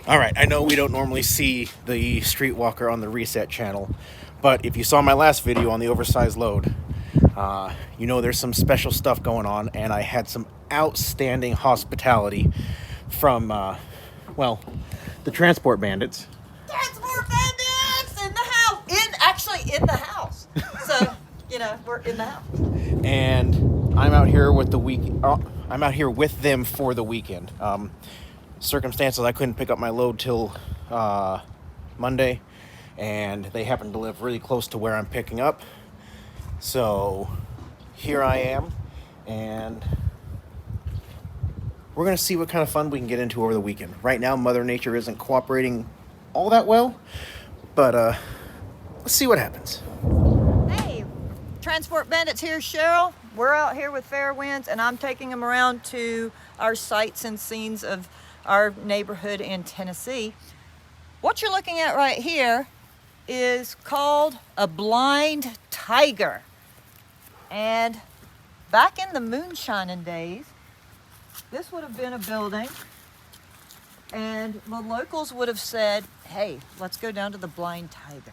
All right, I know we don't normally see the Streetwalker on the Reset channel, but if you saw my last video on the oversized load, you know there's some special stuff going on, and I had some outstanding hospitality from, well, the transport bandits. Transport bandits in the house! In the house. So, you know, we're in the house. And I'm out here with I'm out here with them for the weekend. Circumstances, I couldn't pick up my load till Monday, and they happen to live really close to where I'm picking up. So here I am, and we're gonna see what kind of fun we can get into over the weekend. Right now, Mother Nature isn't cooperating all that well, but let's see what happens. Hey, Transport Bandits here, Cheryl. We're out here with Fair Winds, and I'm taking them around to our sights and scenes of our neighborhood in Tennessee. What you're looking at right here is called a blind tiger. And back in the moonshining days, this would have been a building, and the locals would have said, hey, let's go down to the blind tiger.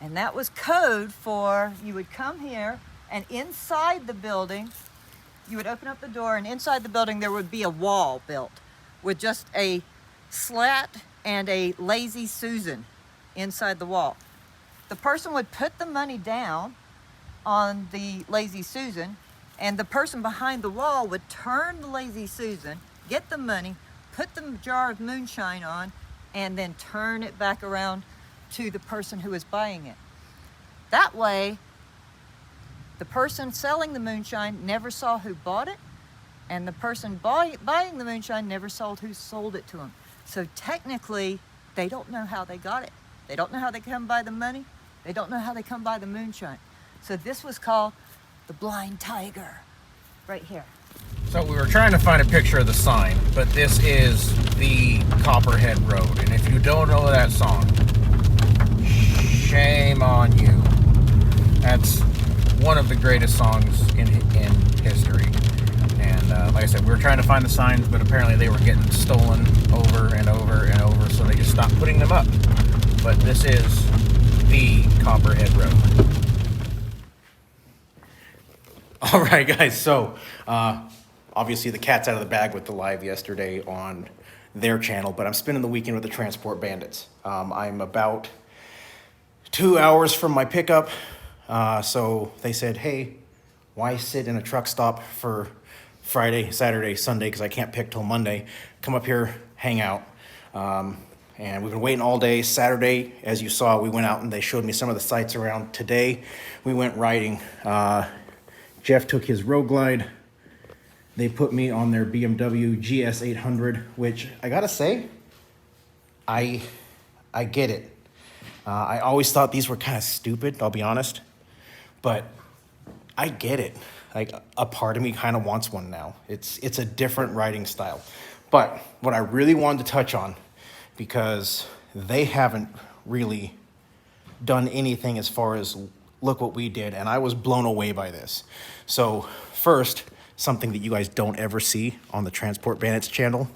And that was code for you would come here, and inside the building, you would open up the door, and inside the building there would be a wall built with just a slat and a lazy Susan inside the wall. The person would put the money down on the lazy Susan, and the person behind the wall would turn the lazy Susan, get the money, put the jar of moonshine on, and then turn it back around to the person who was buying it. That way, the person selling the moonshine never saw who bought it, and the person buying the moonshine never saw who sold it to them. So technically, they don't know how they got it. They don't know how they come by the money. They don't know how they come by the moonshine. So this was called the blind tiger, right here. So we were trying to find a picture of the sign, but this is the Copperhead Road, and if you don't know that song, shame on you. That's one of the greatest songs in history. And like I said, we were trying to find the signs, but apparently they were getting stolen over and over and over, so they just stopped putting them up. But this is the Copperhead Road. All right, guys, so obviously the cat's out of the bag with the live yesterday on their channel, but I'm spending the weekend with the Transport Bandits. I'm about 2 hours from my pickup, so they said, hey, why sit in a truck stop for Friday, Saturday, Sunday, because I can't pick till Monday. Come up here, hang out. And we've been waiting all day. Saturday, as you saw, we went out and they showed me some of the sights around. Today, we went riding. Jeff took his Road Glide. They put me on their BMW GS 800, which I gotta say, I get it. I always thought these were kind of stupid, I'll be honest, but I get it. Like, a part of me kind of wants one now. It's a different riding style. But what I really wanted to touch on, because they haven't really done anything as far as look what we did, and I was blown away by this. So first, something that you guys don't ever see on the Transport Bandits channel.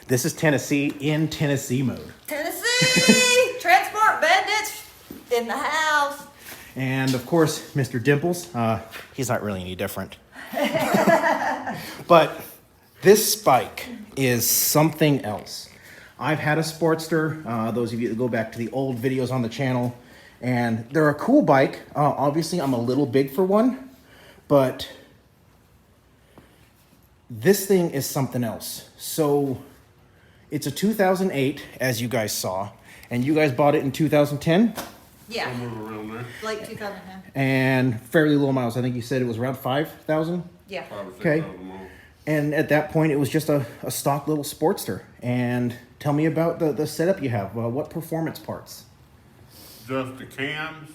This is Tennessee in Tennessee mode. Tennessee! Transport Bandits in the house. And of course, Mr. Dimples, he's not really any different. But this bike is something else. I've had a Sportster, those of you that go back to the old videos on the channel, and they're a cool bike. Obviously, I'm a little big for one, but this thing is something else. So it's a 2008, as you guys saw, and you guys bought it in 2010? Yeah, late 2010. And fairly low miles. I think you said it was around 5,000? Yeah. Okay. And at that point, it was just a stock little Sportster. And tell me about the setup you have. What performance parts? Just the cams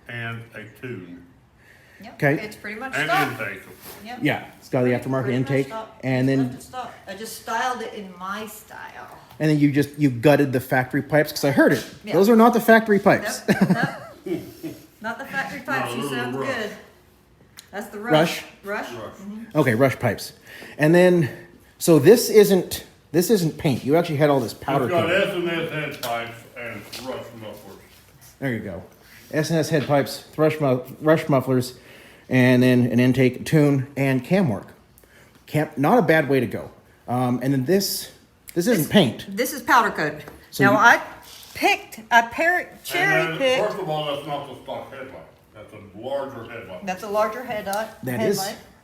and a tune. Yep. Okay. It's pretty much And stock. intake. Yep. Yeah, it's got the aftermarket Pretty much intake. stock. And Just then left it stock. I just styled it in my style. and then you gutted the factory pipes, because I heard it. Yeah. Those are not the factory pipes. Nope. Not the factory pipes. You sound Rush. good. That's the rush. Rush? Rush? Rush. Mhm. Okay, rush pipes. And then, so this isn't This isn't paint. You actually had all this powder It's got coating. S&S head pipes and rush mufflers. There you go. S&S head pipes, rush mufflers, and then an intake, tune, and cam work. Not a bad way to go. And then this isn't paint. This is powder coated. So now you- I cherry And then, picked. first of all, that's not the stock headlight. That's a larger headlight. That's a larger headlight.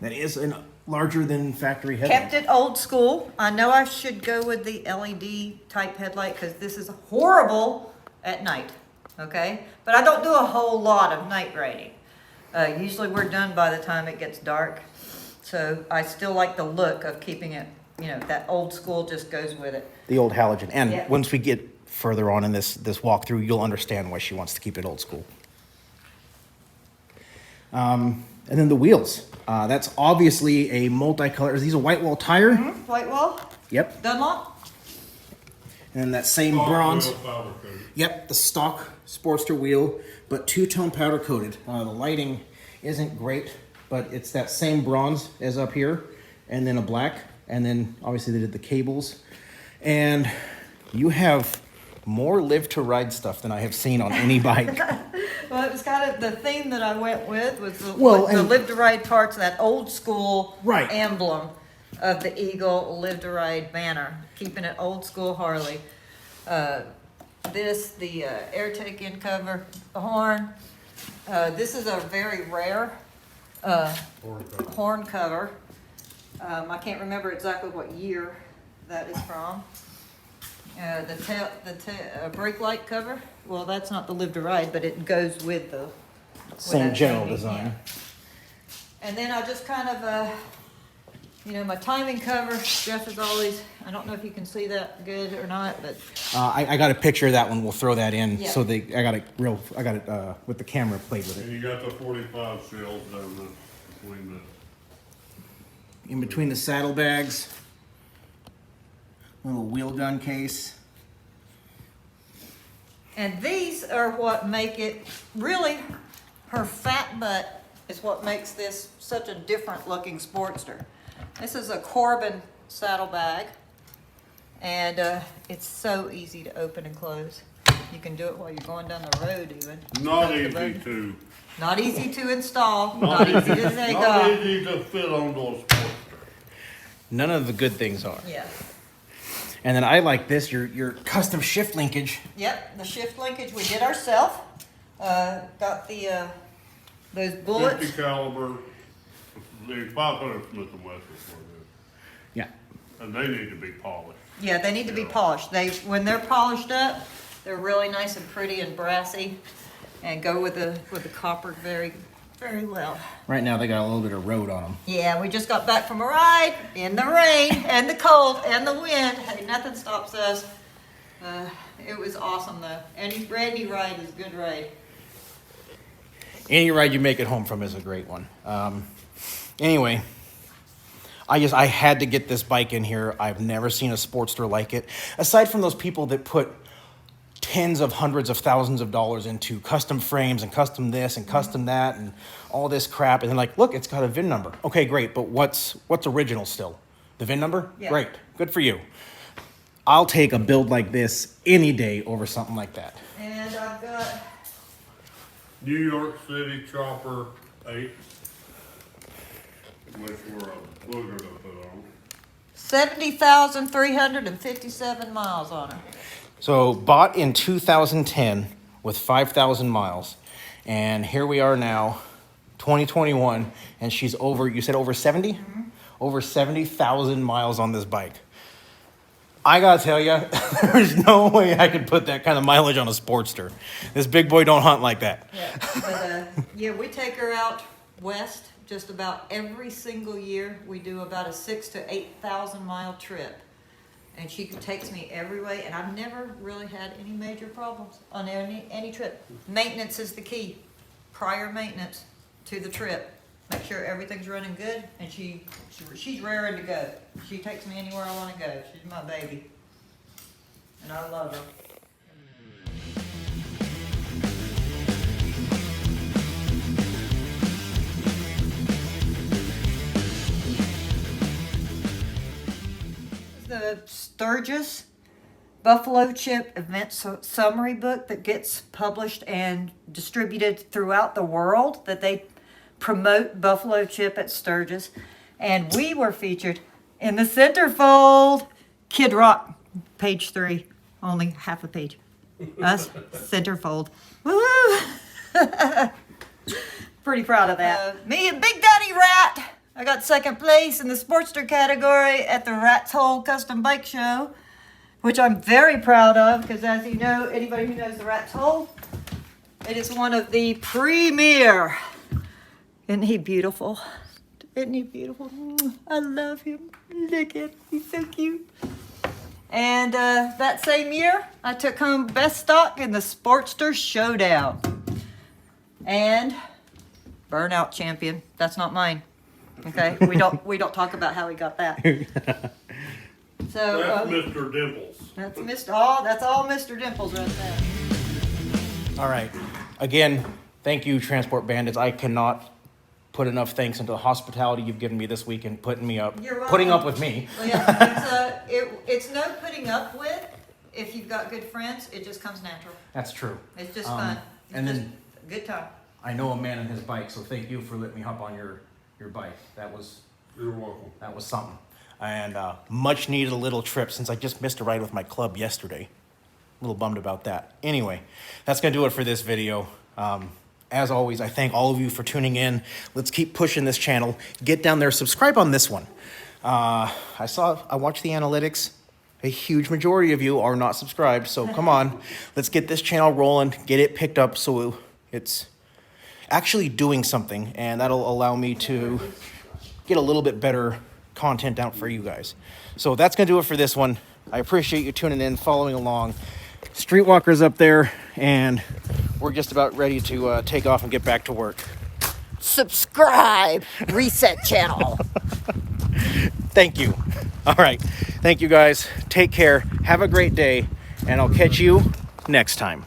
That is a larger than factory headlight. Kept it old school. I know I should go with the LED type headlight because this is horrible at night. Okay, but I don't do a whole lot of night riding. Usually we're done by the time it gets dark. So I still like the look of keeping it, that old school just goes with it. The old halogen. And Yeah. once we get further on in this walkthrough, you'll understand why she wants to keep it old school. And then the wheels. That's obviously a multicolor. Is these a white wall tire? White wall, Yep. Dunlop. And then that same Stock bronze. wheel powder coated. Yep, the stock Sportster wheel, but two-tone powder coated. The lighting isn't great, but it's that same bronze as up here, and then a black, and then obviously they did the cables. And you have more live to ride stuff than I have seen on any bike. Well, it was kind of the theme that I went with was the and- live to ride parts, that old school Right. emblem of the Eagle live to ride banner, keeping it old school Harley. The air take in cover, the horn. This is a very rare horn cover. I can't remember exactly what year that is from. The brake light cover. Well, that's not the live to ride, but it goes with the Same that general timing, design. yeah. And then I just kind of, my timing cover. Jeff is always. I don't know if you can see that good or not, but I got a picture of that one. We'll throw that in. Yeah. So I got it with the camera played with And it. you got the 45 shells down between In between the saddlebags, little wheel gun case. and these are what make it really. Her fat butt is what makes this such a different looking Sportster. This is a Corbin Saddlebag, and it's so easy to open and close. You can do it while you're going down the road even. Not Press the easy button. to. Not easy to install, not easy to take Not off. easy to fit onto a Sportster. None of the good things are. Yeah. And then I like this, your custom shift linkage. Yep, the shift linkage we did ourselves. Got the those bullets. 50 caliber. The 500 Smith & Wesson for this. Yeah. And they need to be polished. Yeah, they need to be polished. When they're polished up, they're really nice and pretty and brassy, and go with the copper very, very well. Right now they got a little bit of road on them. Yeah, we just got back from a ride in the rain and the cold and the wind. Hey, nothing stops us. It was awesome though. Any ride is a good ride. Any ride you make it home from is a great one. Anyway, I had to get this bike in here. I've never seen a Sportster like it. Aside from those people that put tens of hundreds of thousands of dollars into custom frames and custom this and custom that and all this crap, and then like, look, it's got a VIN number. Okay, great, but what's original still? The VIN number? Yeah. Great, good for you. I'll take a build like this any day over something like that. And I've got New York City Chopper 8. Which were a booger to put on. 70,357 miles on her. So bought in 2010 with 5,000 miles. And here we are now, 2021, and she's you said over 70? Mm-hmm. Over 70,000 miles on this bike. I gotta tell you, there's no way I could put that kind of mileage on a Sportster. This big boy don't hunt like that. Yeah, but we take her out west just about every single year. We do about a 6,000 to 8,000 mile trip, and she takes me every way. And I've never really had any major problems on any trip. Maintenance is the key. Prior maintenance to the trip. Make sure everything's running good, and she's raring to go. She takes me anywhere I want to go. She's my baby, and I love her. the Sturgis Buffalo Chip event summary book that gets published and distributed throughout the world, that they promote Buffalo Chip at Sturgis. And we were featured in the centerfold. Kid Rock, page 3, only half a page. Us, centerfold. Woo! Pretty proud of that. Me and Big Daddy Rat. I got second place in the Sportster category at the Rat's Hole Custom Bike Show, which I'm very proud of because, as you know, anybody who knows the Rat's Hole, it is one of the premier. Isn't he beautiful? Isn't he beautiful? I love him. Look at him. He's so cute. And that same year, I took home best stock in the Sportster Showdown. And burnout champion. That's not mine. Okay, we don't talk about how we got that. So That's Mr. Dimples. that's all Mr. Dimples right there. All right. Again, thank you, Transport Bandits. I cannot put enough thanks into the hospitality you've given me this week and putting up with me. Well, yeah, it's no putting up with. If you've got good friends, it just comes natural. That's true. It's just fun. It's and just then a good time. I know a man and his bike, so thank you for letting me hop on your bike. You're welcome. That was something. And much needed a little trip since I just missed a ride with my club yesterday. A little bummed about that. Anyway, that's going to do it for this video. As always, I thank all of you for tuning in. Let's keep pushing this channel. Get down there, subscribe on this one. I watched the analytics. A huge majority of you are not subscribed, so come on. Let's get this channel rolling, get it picked up so it's actually doing something, and that'll allow me to get a little bit better content out for you guys. So that's going to do it for this one. I appreciate you tuning in, following along. Streetwalker's up there, and we're just about ready to take off and get back to work. Subscribe. Reset channel. Thank you. All right. Thank you, guys. Take care. Have a great day, and I'll catch you next time.